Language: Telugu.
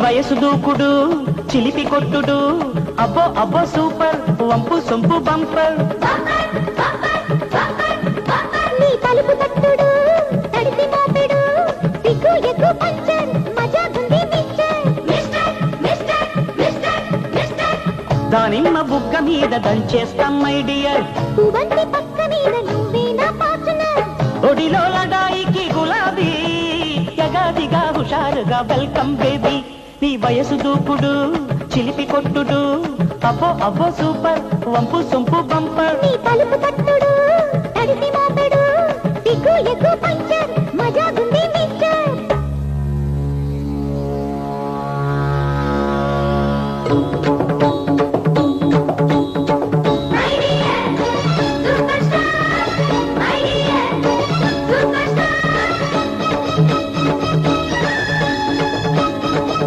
వయసు దూకుడు చిలిపి కొట్టుడు అబ్బో అబ్బో సూపర్ వంపు సొంపు బంపర్ నీ తలుపు తట్టుడు తడిసి మోపెడు సిగ్గు ఎగ్గు పంచర్ మజా గుంది మిస్టర్ మిస్టర్ మిస్టర్ మిస్టర్ దానిమ్మ బుగ్గ మీద దంచేస్తాం మై డియర్ పువ్వంటి పక్క మీద నువ్వే నా పార్ట్నర్ ఒడిలో లడాయికి గులాబీ యగాదిగా హుషారుగా వెల్కమ్ బేబీ నీ వయసు దూకుడు చిలిపి కొట్టుడు అబ్బో అబ్బో సూపర్ వంపు సొంపు బంపర్ నీ తలుపు తట్టు